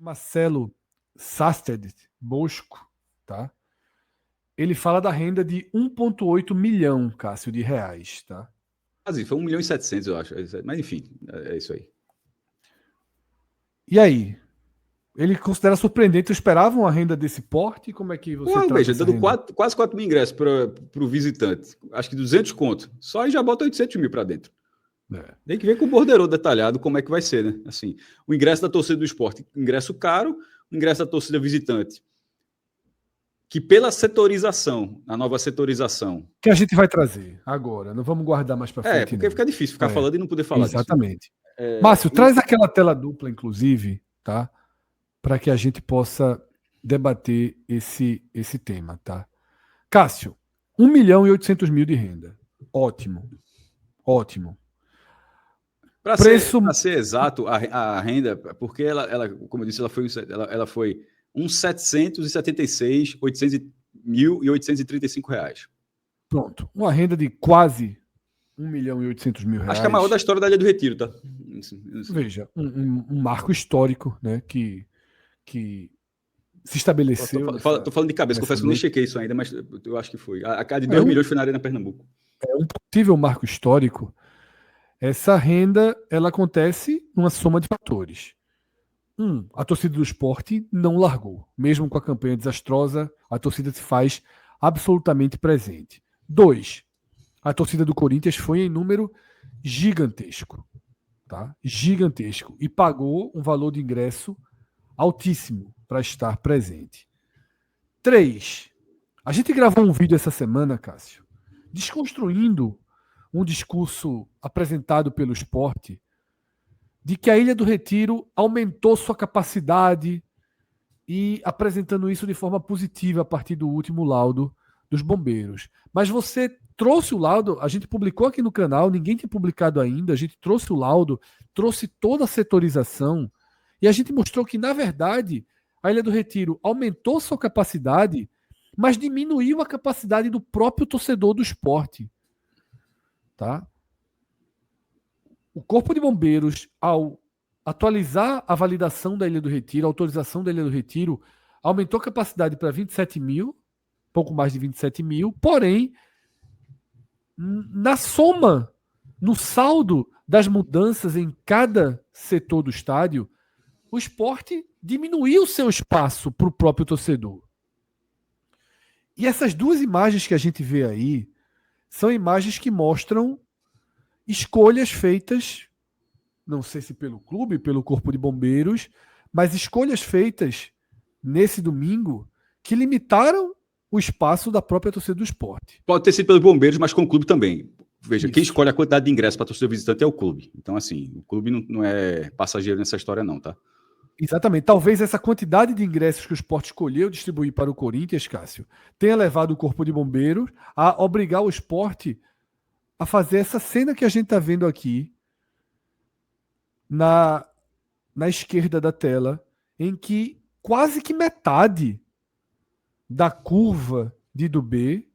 Marcelo Sasted Bosco, tá? Ele fala da renda de 1,8 milhão, Cássio, de reais, tá? Quase, foi 1.700.000, eu acho. Mas enfim, é isso aí. E aí? Ele considera surpreendente? Eu esperava uma renda desse porte? Como é que você trata Veja, essa dando renda? quase 4 mil ingressos para o visitante. Acho que 200 conto. Só aí já bota 800 mil para dentro. É. Tem que ver com o borderô detalhado como é que vai ser, né? Assim, o ingresso da torcida do esporte, ingresso caro, o ingresso da torcida visitante. Que pela setorização, a nova setorização. Que a gente vai trazer agora, não vamos guardar mais para frente, Porque não. fica difícil ficar falando e não poder falar Exatamente. disso. Márcio, traz aquela tela dupla, inclusive, tá? Para que a gente possa debater esse tema, tá? Cássio, 1.800.000 de renda. Ótimo. Ótimo. Para Preço... ser exato, a renda, porque ela, como eu disse, ela foi uns 776.835 reais. Pronto. Uma renda de quase 1.800.000 reais. Acho que é a maior da história da Ilha do Retiro, tá? Veja, um marco histórico, né, que se estabeleceu. Tô falando de cabeça, confesso que eu nem chequei isso ainda, mas eu acho que foi. A de 2 milhões foi na Arena Pernambuco. É um possível marco histórico. Essa renda, ela acontece numa soma de fatores. A torcida do esporte não largou. Mesmo com a campanha desastrosa, a torcida se faz absolutamente presente. 2, a torcida do Corinthians foi em número gigantesco. Tá? Gigantesco. E pagou um valor de ingresso altíssimo para estar presente. 3, a gente gravou um vídeo essa semana, Cássio, desconstruindo um discurso apresentado pelo esporte de que a Ilha do Retiro aumentou sua capacidade e apresentando isso de forma positiva a partir do último laudo dos bombeiros. Mas você trouxe o laudo, a gente publicou aqui no canal, ninguém tinha publicado ainda, a gente trouxe o laudo, trouxe toda a setorização e a gente mostrou que, na verdade, a Ilha do Retiro aumentou sua capacidade, mas diminuiu a capacidade do próprio torcedor do esporte. Tá? O Corpo de Bombeiros, ao atualizar a validação da Ilha do Retiro, a autorização da Ilha do Retiro, aumentou a capacidade para 27 mil, pouco mais de 27 mil, porém, na soma, no saldo das mudanças em cada setor do estádio, o esporte diminuiu seu espaço para o próprio torcedor. E essas duas imagens que a gente vê aí são imagens que mostram escolhas feitas, não sei se pelo clube, pelo Corpo de Bombeiros, mas escolhas feitas nesse domingo que limitaram o espaço da própria torcida do esporte. Pode ter sido pelos bombeiros, mas com o clube também. Veja, isso. Quem escolhe a quantidade de ingressos para a torcida visitante é o clube. Então, assim, o clube não é passageiro nessa história, não, tá? Exatamente. Talvez essa quantidade de ingressos que o esporte escolheu distribuir para o Corinthians, Cássio, tenha levado o Corpo de Bombeiros a obrigar o esporte a fazer essa cena que a gente está vendo aqui na esquerda da tela, em que quase que metade da curva de do B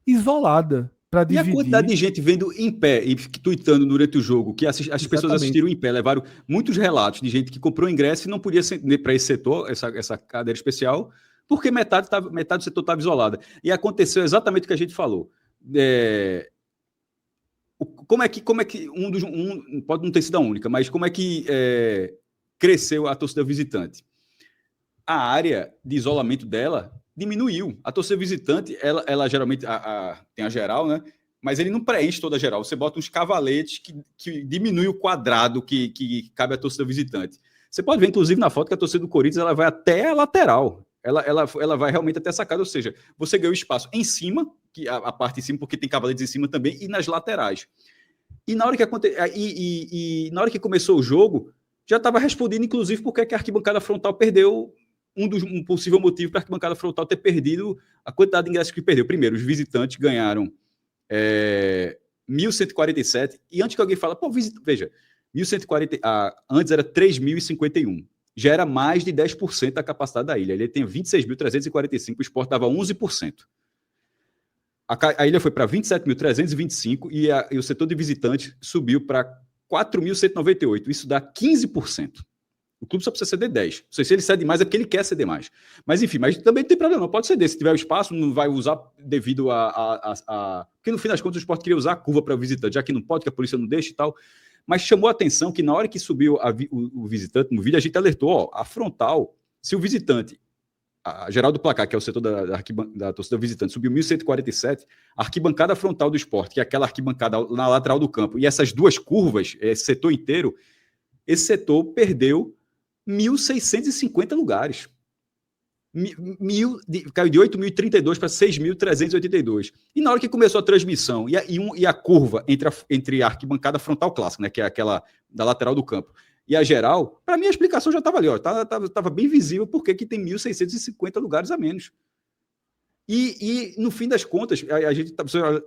isolada para dividir. E a quantidade de gente vendo em pé e tuitando durante o jogo, que as pessoas assistiram em pé, levaram muitos relatos de gente que comprou ingresso e não podia para esse setor, essa cadeira especial, porque metade do setor estava isolada. E aconteceu exatamente o que a gente falou. Como é que pode não ter sido a única, mas como é que cresceu a torcida visitante? A área de isolamento dela diminuiu. A torcida visitante, ela geralmente tem a geral, né? Mas ele não preenche toda a geral. Você bota uns cavaletes que diminui o quadrado que cabe à torcida visitante. Você pode ver, inclusive, na foto que a torcida do Corinthians ela vai até a lateral. Ela vai realmente até a sacada, ou seja, você ganhou espaço em cima, que a parte de cima, porque tem cavaletes em cima também, e nas laterais. E na hora que na hora que começou o jogo, já estava respondendo, inclusive, porque a arquibancada frontal perdeu um possível motivo para a arquibancada frontal ter perdido a quantidade de ingressos que perdeu. Primeiro, os visitantes ganharam 1.147, e antes que alguém fale, veja, 1.140, antes era 3.051, já era mais de 10% da capacidade da ilha. Ele tem 26.345, o Sport dava 11%. A ilha foi para 27.325 e o setor de visitantes subiu para 4.198, isso dá 15%. O clube só precisa ceder 10. Não sei se ele cede mais, é porque ele quer ceder mais. Mas enfim, mas também não tem problema, não pode ceder. Se tiver o espaço, não vai usar devido a... Porque no fim das contas o Sport queria usar a curva para o visitante, já que não pode, que a polícia não deixa e tal. Mas chamou a atenção que na hora que subiu o visitante no vídeo, a gente alertou, ó, a frontal, se o visitante, a geral do placar, que é o setor da torcida visitante, subiu 1.147, a arquibancada frontal do Sport, que é aquela arquibancada na lateral do campo, e essas duas curvas, esse setor inteiro, esse setor perdeu 1.650 lugares. Caiu de 8.032 para 6.382. E na hora que começou a transmissão e a curva entre a arquibancada frontal clássica, né, que é aquela da lateral do campo, e a geral, para mim a explicação já estava ali, estava bem visível porque que tem 1.650 lugares a menos. E no fim das contas, a gente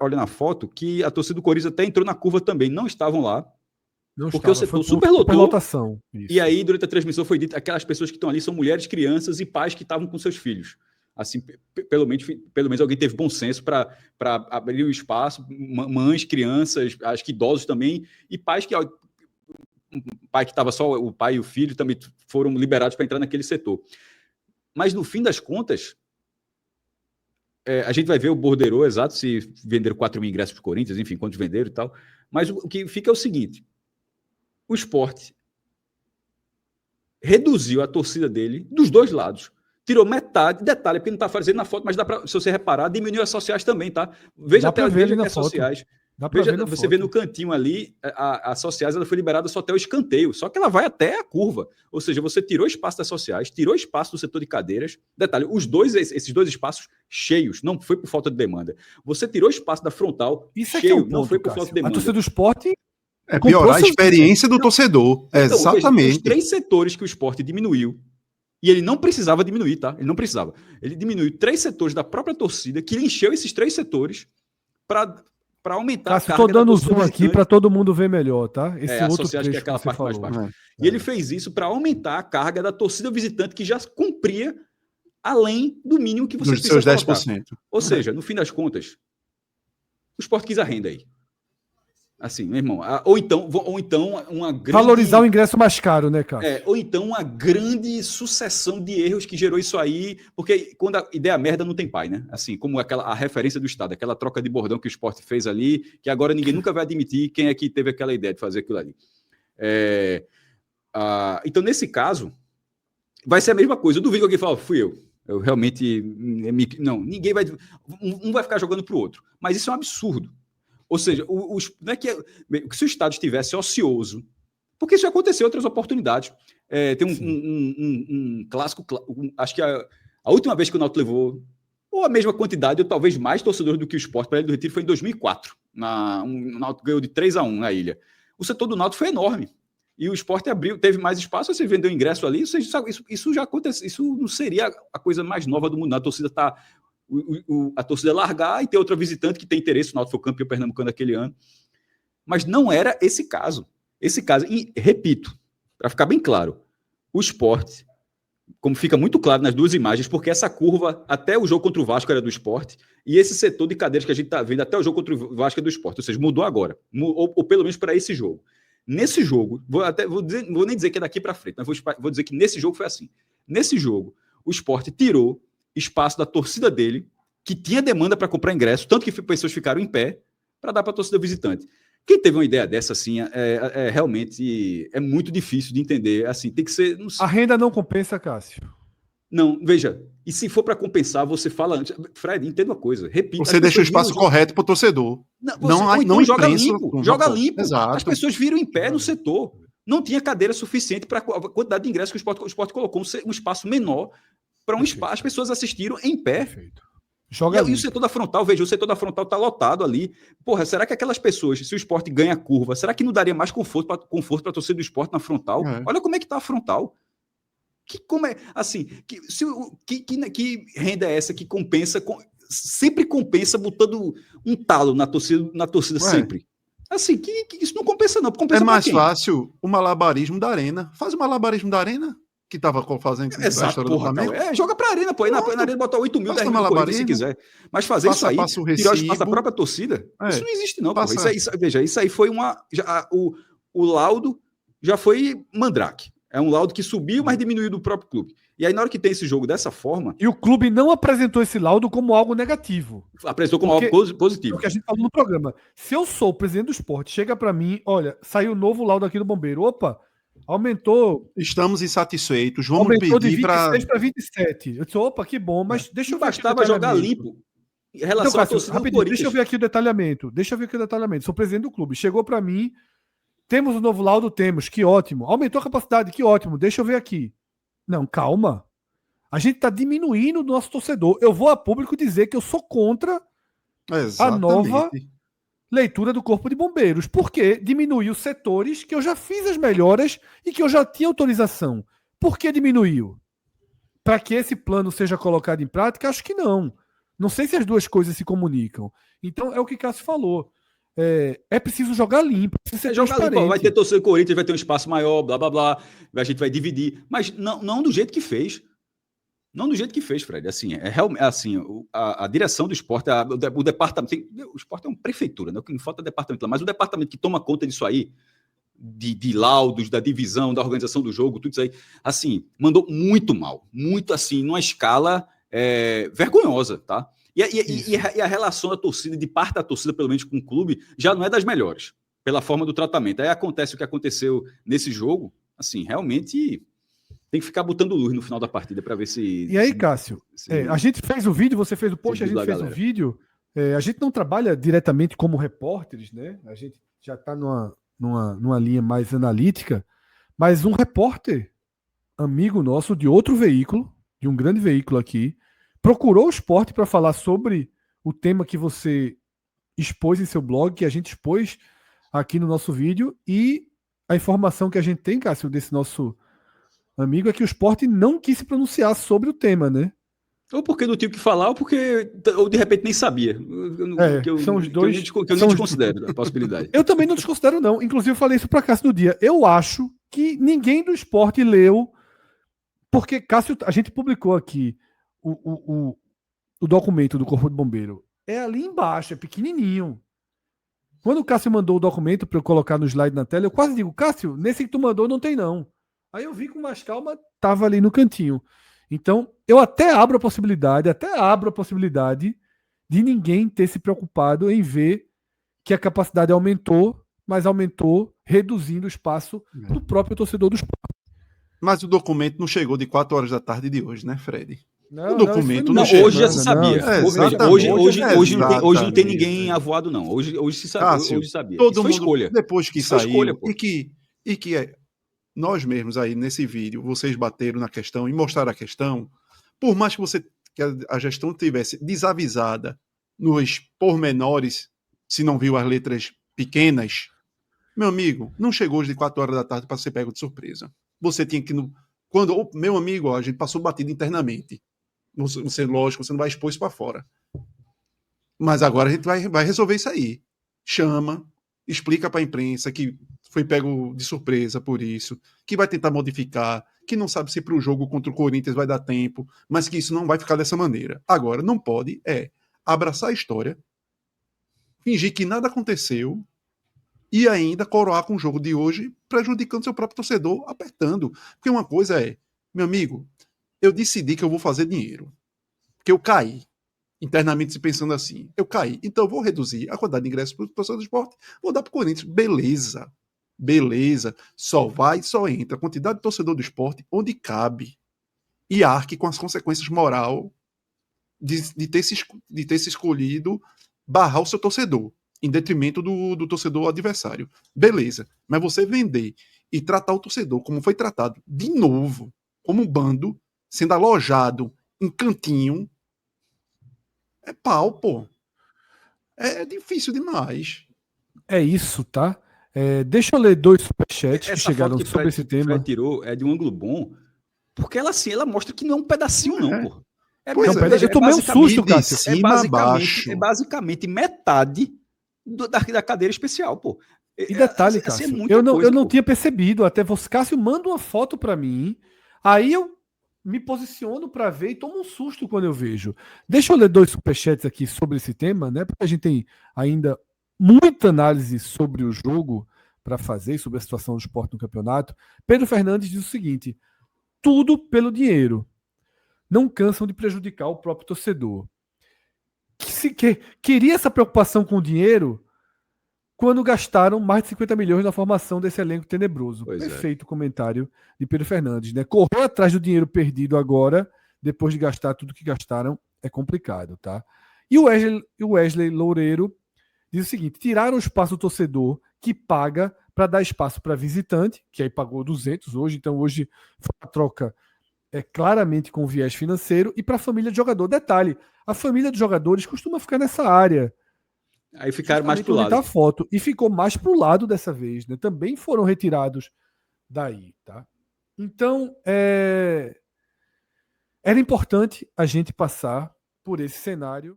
olha na foto que a torcida do Corinthians até entrou na curva também, não estavam lá. Não porque estava, o setor foi superlotação. Isso. E aí, durante a transmissão, foi dito aquelas pessoas que estão ali são mulheres, crianças e pais que estavam com seus filhos. Assim, pelo menos alguém teve bom senso para abrir o espaço, mães, crianças, acho que idosos também, e pais que. O pai que estava só, o pai e o filho também foram liberados para entrar naquele setor. Mas, no fim das contas, a gente vai ver o borderô exato, se venderam 4 mil ingressos para o Corinthians, enfim, quantos venderam e tal. Mas o que fica é o seguinte: o Sport reduziu a torcida dele dos dois lados. Tirou metade, detalhe, porque não está fazendo na foto, mas dá para, se você reparar, diminuiu as sociais também, tá? Veja até as sociais. Veja, você vê no cantinho ali, as sociais ela foi liberada só até o escanteio, só que ela vai até a curva. Ou seja, você tirou espaço das sociais, tirou espaço do setor de cadeiras. Detalhe, esses dois espaços cheios, não foi por falta de demanda. Você tirou espaço da frontal, isso cheio, é ponto, não foi por falta de demanda. A torcida do Sport é piorar a experiência do torcedor. Então, exatamente. Veja, os 3 setores que o Sport diminuiu, e ele não precisava diminuir, tá? Ele não precisava. Ele diminuiu 3 setores da própria torcida, que ele encheu esses 3 setores para aumentar a carga. Estou dando zoom aqui para todo mundo ver melhor, tá? Esse outro trecho que é aquela parte mais baixa. E ele fez isso para aumentar a carga da torcida visitante, que já cumpria além do mínimo que você precisa seus 10%. Ou seja, no fim das contas, o Sport quis a renda aí. Assim, meu irmão. Ou então uma grande... Valorizar o ingresso mais caro, né, cara? Ou então uma grande sucessão de erros que gerou isso aí, porque quando a ideia merda não tem pai, né? Assim, como a referência do Estado, aquela troca de bordão que o Sport fez ali, que agora ninguém nunca vai admitir quem é que teve aquela ideia de fazer aquilo ali. Então, nesse caso, vai ser a mesma coisa. Eu duvido que alguém fale, fui eu. Eu realmente... Não, ninguém vai... Um vai ficar jogando pro outro. Mas isso é um absurdo. Ou seja, não é que se o Estado estivesse ocioso, porque isso já aconteceu em outras oportunidades. Tem um clássico, acho que a última vez que o Náutico levou, ou a mesma quantidade, ou talvez mais torcedores do que o Sport para ele do Retiro, foi em 2004. O Náutico ganhou de 3-1 na ilha. O setor do Náutico foi enorme. E o Sport teve mais espaço, você vendeu ingresso ali, isso já acontece, isso não seria a coisa mais nova do mundo. A torcida está... a torcida largar e ter outra visitante que tem interesse. O Náutico foi campeão pernambucano aquele ano. Mas não era esse caso. Esse caso, e repito, para ficar bem claro, o Sport, como fica muito claro nas duas imagens, porque essa curva, até o jogo contra o Vasco era do Sport, e esse setor de cadeiras que a gente está vendo até o jogo contra o Vasco é do Sport, ou seja, mudou agora, ou pelo menos para esse jogo. Nesse jogo, vou nem dizer que é daqui para frente, mas vou dizer que nesse jogo foi assim. Nesse jogo, o Sport tirou espaço da torcida dele, que tinha demanda para comprar ingresso, tanto que pessoas ficaram em pé, para dar para a torcida visitante. Quem teve uma ideia dessa, assim, realmente é muito difícil de entender. Assim, tem que ser... A renda não compensa, Cássio. Não, veja, e se for para compensar, você fala antes. Fred, entenda uma coisa, repita. Você deixa o espaço correto para o torcedor. Não joga limpo. Joga limpo. Exato. As pessoas viram em pé no setor. Não tinha cadeira suficiente para a quantidade de ingressos que o Sport colocou, um espaço menor para um espaço. As pessoas assistiram em pé. Perfeito. E o setor da frontal, veja, o setor da frontal está lotado ali. Porra, será que aquelas pessoas, se o Sport ganha a curva, será que não daria mais conforto para a torcida do Sport na frontal? Olha como é que está a frontal. Como é, assim, que renda é essa que compensa, sempre compensa botando um talo na torcida sempre? Assim, que isso não compensa não. Compensa mais fácil o malabarismo da arena. Faz o malabarismo da arena, que estava fazendo a história do Flamengo. Joga pra arena, pô. Aí na arena bota 8 mil, 10 mil se quiser. Mas fazer isso aí, tirar o espaço da própria torcida, isso não existe não, pô. Veja, isso aí foi o laudo já foi mandrake. É um laudo que subiu, mas diminuiu do próprio clube. E aí, na hora que tem esse jogo dessa forma... E o clube não apresentou esse laudo como algo negativo. Apresentou como algo É positivo. o que a gente falou no programa. Se eu sou o presidente do esporte, chega para mim, olha, saiu o novo laudo aqui do Bombeiro. Opa, aumentou. Estamos insatisfeitos. Vamos Aumentou de pedir para. 26 para 27. Eu disse, opa, que bom, mas deixa eu ver aqui o Bastava jogar detalhamento. limpo em relação Então, à Cássio, torcida do rapidinho, Corinthians. deixa eu ver aqui o detalhamento. Deixa eu ver aqui o detalhamento. Sou presidente do clube. Chegou para mim, temos o novo laudo, temos, que ótimo. Aumentou a capacidade, que ótimo. Deixa eu ver aqui. Não, calma. A gente está diminuindo o nosso torcedor. Eu vou a público dizer que eu sou contra a nova leitura do Corpo de Bombeiros, porque diminuiu setores que eu já fiz as melhoras e que eu já tinha autorização. Por que diminuiu? Para que esse plano seja colocado em prática? Acho que não. Não sei se as duas coisas se comunicam. Então, é o que Cássio falou. É preciso jogar limpo, precisa ser jogar limpo. Vai ter torcedor do Corinthians, vai ter um espaço maior, blá, blá, blá. A gente vai dividir. Mas não do jeito que fez. Não do jeito que fez, Fred. Assim, assim, a direção do esporte, o departamento... O esporte é uma prefeitura, né? O que não falta é departamento lá. Mas o departamento que toma conta disso aí, de laudos, da divisão, da organização do jogo, tudo isso aí, assim, mandou muito mal. Muito, assim, numa escala vergonhosa, tá? E a relação da torcida, de parte da torcida, pelo menos com o clube, já não é das melhores, pela forma do tratamento. Aí acontece o que aconteceu nesse jogo, assim, realmente... Tem que ficar botando luz no final da partida para ver se... E aí, Cássio, a gente fez o vídeo, você fez o post, a gente fez o vídeo. A gente não trabalha diretamente como repórteres, né? A gente já está numa linha mais analítica, mas um repórter, amigo nosso de outro veículo, de um grande veículo aqui, procurou o esporte para falar sobre o tema que você expôs em seu blog, que a gente expôs aqui no nosso vídeo, e a informação que a gente tem, Cássio, desse nosso amigo, é que o esporte não quis se pronunciar sobre o tema, né? Ou porque não tinha o que falar, ou de repente nem sabia. São os dois. Que eu não desconsidero a possibilidade. Eu também não desconsidero, não. Inclusive, eu falei isso para Cássio no dia. Eu acho que ninguém do esporte leu, porque, Cássio, a gente publicou aqui o documento do Corpo de Bombeiro. É ali embaixo, é pequenininho. Quando o Cássio mandou o documento para eu colocar no slide na tela, eu quase digo, Cássio, nesse que tu mandou não tem, não. Aí eu vi com mais calma, tava ali no cantinho. Então, eu até abro a possibilidade de ninguém ter se preocupado em ver que a capacidade aumentou, mas aumentou reduzindo o espaço do próprio torcedor do esporte. Mas o documento não chegou de 4 horas da tarde de hoje, né, Fred? Não, o documento não chegou. Hoje já se sabia. Hoje não tem ninguém avoado, não. Hoje se sabia. Cássio, hoje sabia. Todo Isso mundo, escolha. Depois que saiu, escolha, e que nós mesmos aí nesse vídeo, vocês bateram na questão e mostraram a questão, por mais que a gestão tivesse desavisada nos pormenores, se não viu as letras pequenas, meu amigo, não chegou hoje de 4 horas da tarde para ser pego de surpresa. Você tinha que... meu amigo, a gente passou batido internamente. Você, lógico, você não vai expor isso para fora. Mas agora a gente vai resolver isso aí. Chama, explica para a imprensa que foi pego de surpresa por isso, que vai tentar modificar, que não sabe se para o jogo contra o Corinthians vai dar tempo, mas que isso não vai ficar dessa maneira. Agora, não pode abraçar a história, fingir que nada aconteceu e ainda coroar com o jogo de hoje, prejudicando seu próprio torcedor, apertando. Porque uma coisa meu amigo, eu decidi que eu vou fazer dinheiro, porque eu caí. Internamente se pensando assim, eu caí, então eu vou reduzir a quantidade de ingressos para o torcedor do esporte, vou dar para o Corinthians, beleza, só entra a quantidade de torcedor do esporte onde cabe e arque com as consequências moral de ter se escolhido barrar o seu torcedor, em detrimento do torcedor adversário, beleza, mas você vender e tratar o torcedor como foi tratado, de novo, como um bando, sendo alojado em cantinho, é pau, pô. É difícil demais. É isso, tá? Deixa eu ler 2 superchats que chegaram sobre esse tema. Fred tirou de um ângulo bom, porque ela mostra que não é um pedacinho, não, pô. Eu tomei um susto, Cássio. É basicamente metade da cadeira especial, pô. E detalhe, Cássio, eu não tinha percebido, até você, Cássio, manda uma foto para mim, aí eu me posiciono para ver e tomo um susto quando eu vejo. Deixa eu ler 2 superchats aqui sobre esse tema, né? Porque a gente tem ainda muita análise sobre o jogo para fazer sobre a situação do Sport no campeonato, Pedro Fernandes diz o seguinte: tudo pelo dinheiro. Não cansam de prejudicar o próprio torcedor. Queria essa preocupação com o dinheiro quando gastaram mais de 50 milhões na formação desse elenco tenebroso. Perfeito comentário de Pedro Fernandes, né? Correr atrás do dinheiro perdido agora, depois de gastar tudo que gastaram, é complicado, tá? E o Wesley Loureiro diz o seguinte: tiraram o espaço do torcedor que paga para dar espaço para visitante, que aí pagou 200 hoje, então hoje foi uma troca claramente com viés financeiro, e para a família de jogador. Detalhe, a família dos jogadores costuma ficar nessa área. Aí ficaram mais pro lado. Tá a foto, e ficou mais pro lado dessa vez, né? Também foram retirados daí, tá? Então, era importante a gente passar por esse cenário.